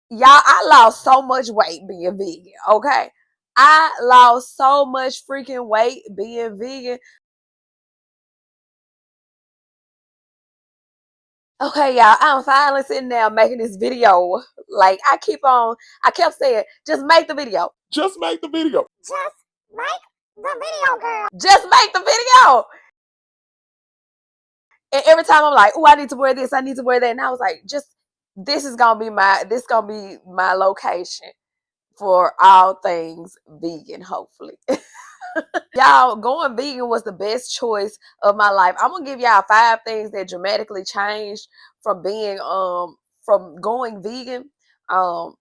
Y'all, I lost so much weight being vegan, okay? I lost so much freaking weight being vegan. Okay, y'all, I'm finally sitting there making this video. Like, I kept saying, just make the video. Just make the video. Just make the video, girl. Just make the video. And every time I'm like, oh, I need to wear this, I need to wear that. And I was like, this is gonna be my location for all things vegan, hopefully. Y'all, going vegan was the best choice of my life. I'm gonna give y'all 5 things that dramatically changed from being from going vegan. I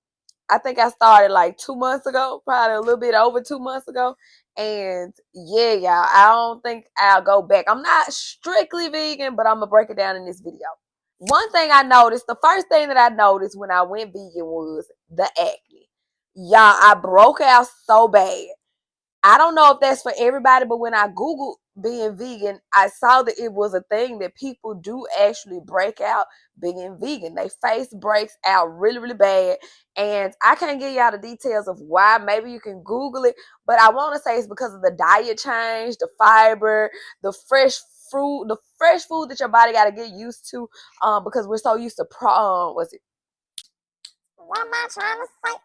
think I started like 2 months ago, probably a little bit over 2 months ago. And yeah, y'all, I don't think I'll go back. I'm not strictly vegan, but I'm gonna break it down in this video. One thing I noticed, the first thing that I noticed when I went vegan was the acne. Y'all, I broke out so bad. I don't know if that's for everybody, but when I Googled being vegan, I saw that it was a thing that people do actually break out being vegan. They face breaks out really, really bad. And I can't give y'all the details of why. Maybe you can Google it. But I want to say it's because of the diet change, the fiber, the fresh fruit, the fresh food that your body got to get used to, because we're so used to What am I trying to say?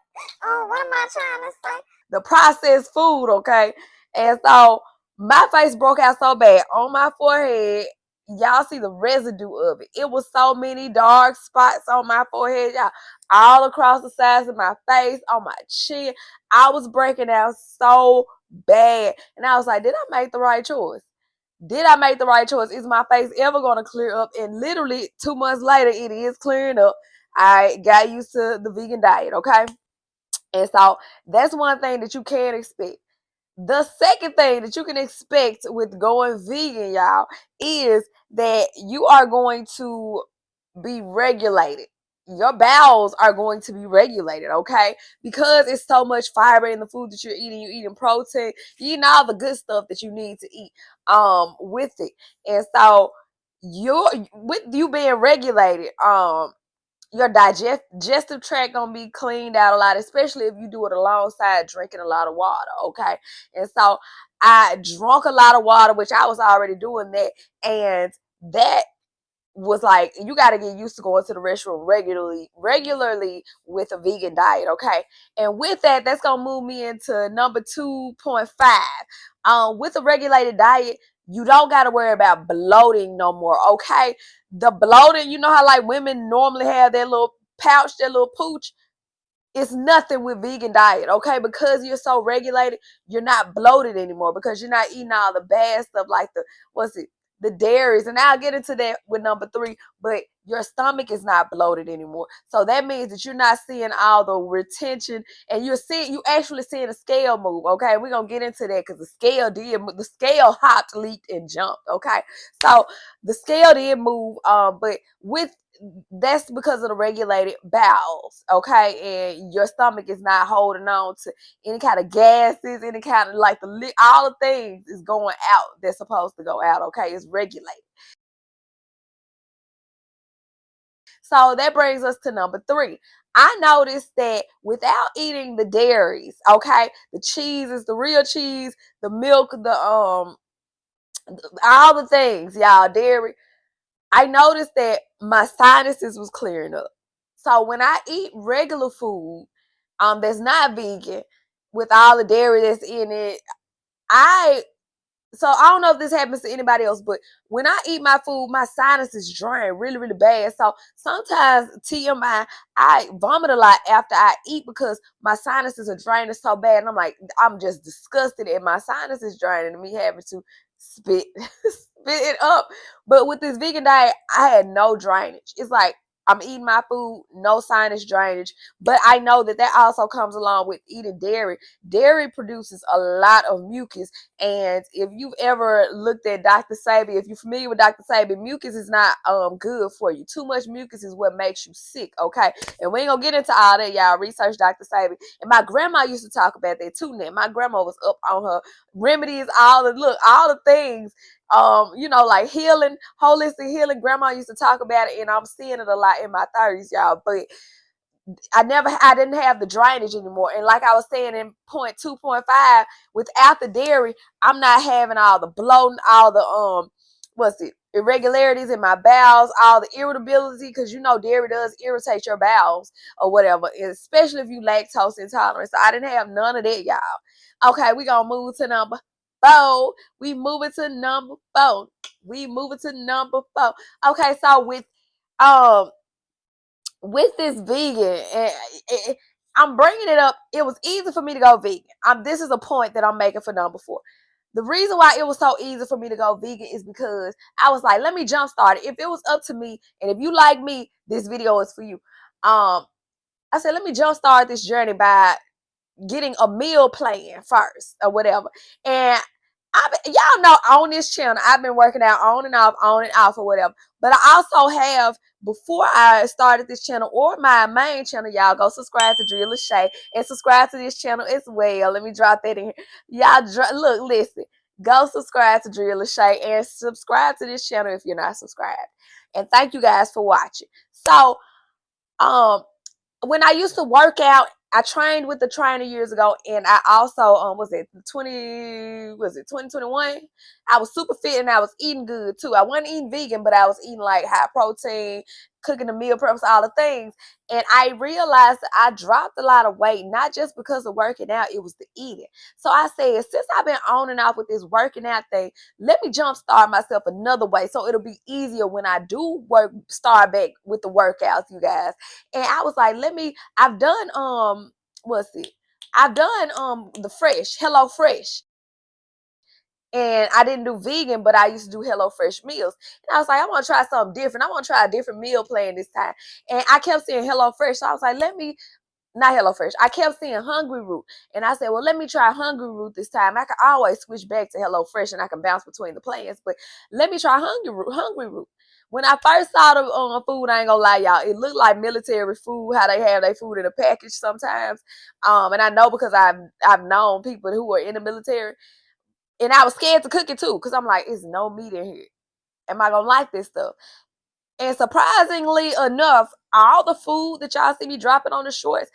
Oh, what am I trying to say? the processed food, okay? And so my face broke out so bad on my forehead. Y'all see the residue of it. It was so many dark spots on my forehead, y'all, all across the sides of my face, on my chin. I was breaking out so bad. And I was like, did I make the right choice? Did I make the right choice? Is my face ever going to clear up? And literally 2 months later, it is clearing up. I got used to the vegan diet, okay? And so that's one thing that you can expect. The second thing that you can expect with going vegan, y'all, is that you are going to be regulated. Your bowels are going to be regulated, okay? Because it's so much fiber in the food that you're eating protein, you're eating all the good stuff that you need to eat with it. And so with you being regulated, your digestive tract gonna be cleaned out a lot, especially if you do it alongside drinking a lot of water, okay? And so I drank a lot of water, which I was already doing that, and that was like, you got to get used to going to the restroom regularly with a vegan diet, okay? And with that, that's gonna move me into number 2.5. With a regulated diet, you don't got to worry about bloating no more, okay? The bloating, you know how like women normally have their little pouch, their little pooch. It's nothing with vegan diet, okay? Because you're so regulated, you're not bloated anymore because you're not eating all the bad stuff like the dairies. And I'll get into that with number 3, but your stomach is not bloated anymore. So that means that you're not seeing all the retention, and you actually seeing the scale move, okay? We're gonna get into that because the scale hopped, leaped, and jumped, okay? So the scale did move, but that's because of the regulated bowels, okay? And your stomach is not holding on to any kind of gases, any kind of like all the things is going out that's supposed to go out, okay? It's regulated. So that brings us to number 3. I noticed that without eating the dairies, okay, the cheeses, the real cheese, the milk, all the things, y'all, dairy, I noticed that my sinuses was clearing up. So when I eat regular food, that's not vegan, with all the dairy that's in it, I don't know if this happens to anybody else, but when I eat my food, my sinuses drain really, really bad. So sometimes, TMI, I vomit a lot after I eat because my sinuses are draining so bad. And I'm like, I'm just disgusted at my sinuses draining and me having to spit it up. But with this vegan diet, I had no drainage. It's like I'm eating my food, no sinus drainage. But I know that also comes along with eating dairy. Dairy produces a lot of mucus. And if you've ever looked at Dr. Sabi, if you're familiar with Dr. Sabi, mucus is not good for you. Too much mucus is what makes you sick, okay? And we ain't gonna get into all that, y'all. Research Dr. Sabi. And my grandma used to talk about that too. Now, my grandma was up on her remedies, all the things, like healing, holistic healing. Grandma used to talk about it, and I'm seeing it a lot in my 30s, y'all. But I didn't have the drainage anymore. And like I was saying in point 2.5, without the dairy, I'm not having all the bloating, all the irregularities in my bowels, all the irritability, because dairy does irritate your bowels or whatever, especially if you lactose intolerant. So I didn't have none of that, y'all. Okay, we gonna move to number 4. We moving to number 4. Okay, so with this vegan, I'm bringing it up. It was easy for me to go vegan. This is a point that I'm making for number 4. The reason why it was so easy for me to go vegan is because I was like, let me jumpstart it. If it was up to me, and if you like me, this video is for you. I said, let me jumpstart this journey by getting a meal plan first or whatever. And y'all know on this channel, I've been working out on and off or whatever. But I also have, before I started this channel or my main channel, y'all go subscribe to Drill Shay and subscribe to this channel as well. Let me drop that in here. Y'all listen, go subscribe to Drill Shay and subscribe to this channel if you're not subscribed. And thank you guys for watching. So, when I used to work out, I trained with the trainer years ago, and I also 2021? I was super fit and I was eating good too. I wasn't eating vegan, but I was eating like high protein, cooking the meal preps, all the things. And I realized that I dropped a lot of weight, not just because of working out, it was the eating. So I said, since I've been on and off with this working out thing, let me jumpstart myself another way so it'll be easier when I do start back with the workouts, you guys. And I was like, I've done the fresh, Hello Fresh. And I didn't do vegan, but I used to do Hello Fresh meals. And I was like, I want to try something different. I want to try a different meal plan this time. And I kept seeing Hello Fresh. So I was like, not Hello Fresh. I kept seeing Hungryroot. And I said, well, let me try Hungryroot this time. I can always switch back to Hello Fresh and I can bounce between the plans. But let me try Hungryroot. When I first saw the food, I ain't gonna lie, y'all, it looked like military food, how they have their food in a package sometimes. And I know because I've known people who are in the military. And I was scared to cook it too, because I'm like, it's no meat in here. Am I gonna like this stuff? And surprisingly enough, all the food that y'all see me dropping on the shorts,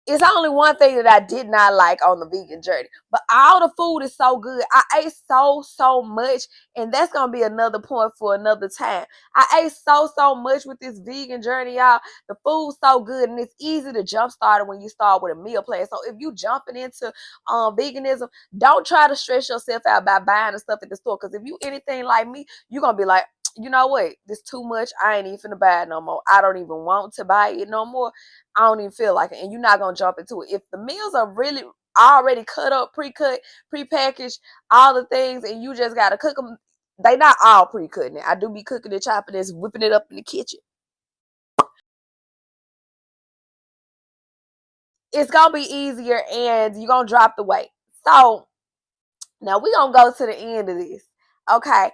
it's only one thing that I did not like on the vegan journey, but all the food is so good. I ate so much, and that's gonna be another point for another time. I ate so much with this vegan journey, y'all. The food's so good, and it's easy to jumpstart it when you start with a meal plan. So if you jumping into veganism, don't try to stress yourself out by buying the stuff at the store, because if you anything like me, you're gonna be like, you know what, this too much, I ain't even finna buy it no more. I don't even want to buy it no more. I don't even feel like it. And you're not gonna jump into it. If the meals are really already cut up, pre-cut, pre-packaged, all the things, and you just gotta cook them, they not all pre-cut. Now I do be cooking and chopping this, whipping it up in the kitchen. It's gonna be easier and you're gonna drop the weight. So now we're gonna go to the end of this. Okay.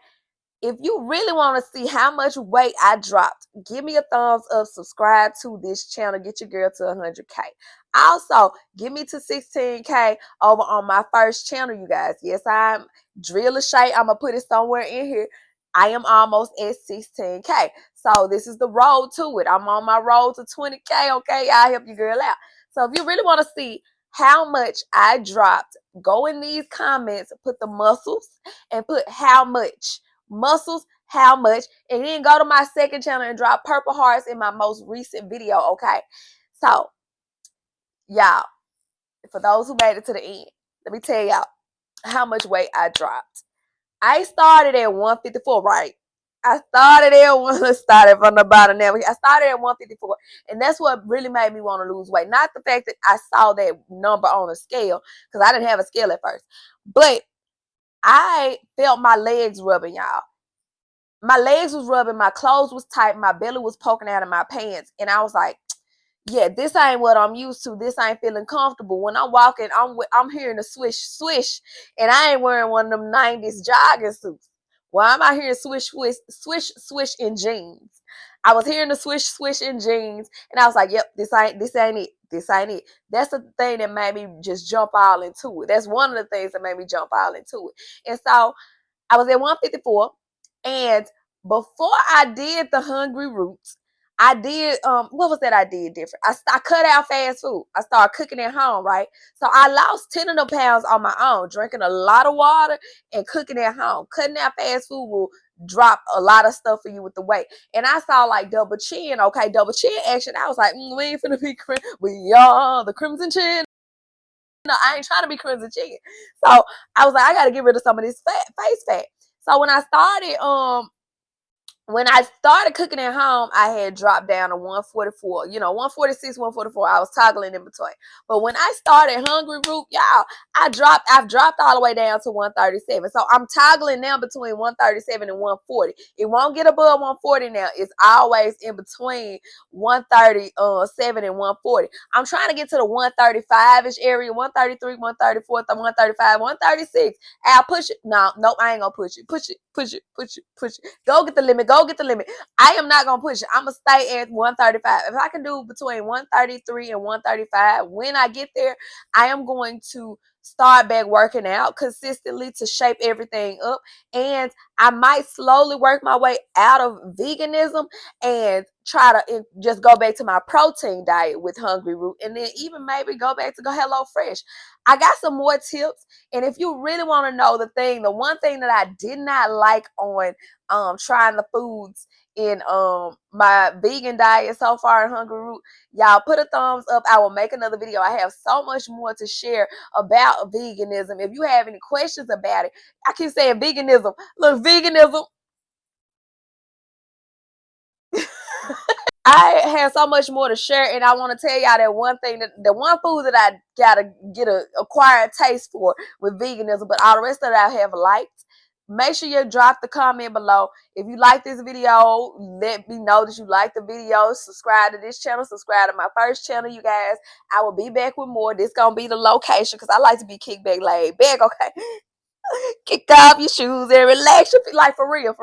If you really want to see how much weight I dropped, give me a thumbs up, subscribe to this channel, get your girl to 100K. Also, give me to 16K over on my first channel, you guys. Yes, I'm Drill Shay. I'm going to put it somewhere in here. I am almost at 16K. So this is the road to it. I'm on my road to 20K, okay? I'll help your girl out. So if you really want to see how much I dropped, go in these comments, put the muscles, and put how much. Muscles, how much, and then go to my second channel and drop purple hearts in my most recent video, okay? So, y'all, for those who made it to the end, let me tell y'all how much weight I dropped. I started at 154, right? I started from the bottom now. I started at 154, and that's what really made me want to lose weight. Not the fact that I saw that number on a scale, because I didn't have a scale at first, but I felt my legs rubbing, y'all. My legs was rubbing, my clothes was tight, my belly was poking out of my pants, and I was like, yeah, this ain't what I'm used to. This ain't feeling comfortable. When I'm walking, I'm hearing a swish, and I ain't wearing one of them 90s jogging suits. Why am I hearing swish in jeans? I was hearing the swish in jeans, and I was like, yep, this ain't it. This ain't it. That's the thing that made me just jump all into it. That's one of the things that made me jump all into it. And so I was at 154, and before I did the Hungryroot, I did what was that I did different? I cut out fast food. I started cooking at home, right? So I lost 10 of the pounds on my own, drinking a lot of water and cooking at home. Cutting out fast food will drop a lot of stuff for you with the weight. And I saw like double chin, okay, double chin action. I was like, we ain't finna be we are the crimson chin. No, I ain't trying to be crimson chin. So I was like, I gotta get rid of some of this face fat. So when I started cooking at home, I had dropped down to 144, 146, 144. I was toggling in between. But when I started Hungryroot, y'all, I've dropped all the way down to 137. So I'm toggling now between 137 and 140. It won't get above 140 now. It's always in between 137 and 140. I'm trying to get to the 135-ish area, 133, 134, 135, 136. I'll push it. No, nope, I ain't gonna push it. Push it. Go get the limit. Go get the limit. I am not gonna push it. I'm gonna stay at 135. If I can do between 133 and 135, when I get there, I am going to start back working out consistently to shape everything up. And I might slowly work my way out of veganism and try to just go back to my protein diet with Hungryroot, and then even maybe go back to Hello Fresh. I got some more tips, and if you really want to know the one thing that I did not like on trying the foods in my vegan diet so far in Hungryroot, y'all put a thumbs up. I will make another video. I have so much more to share about veganism. If you have any questions about it, I keep saying veganism. Look, veganism. I have so much more to share, and I want to tell y'all that the one food that I gotta get a acquired taste for with veganism, but all the rest of it I have liked. Make sure you drop the comment below. If you like this video, let me know that you like the video. Subscribe to this channel. Subscribe to my first channel, you guys. I will be back with more. This gonna be the location because I like to be kickback, laid back, okay? Kick off your shoes and relax your feet, like for real.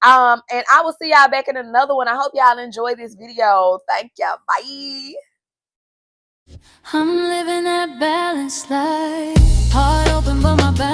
And I will see y'all back in another one. I hope y'all enjoy this video. Thank y'all. Bye. I'm living that balanced life, heart open but my back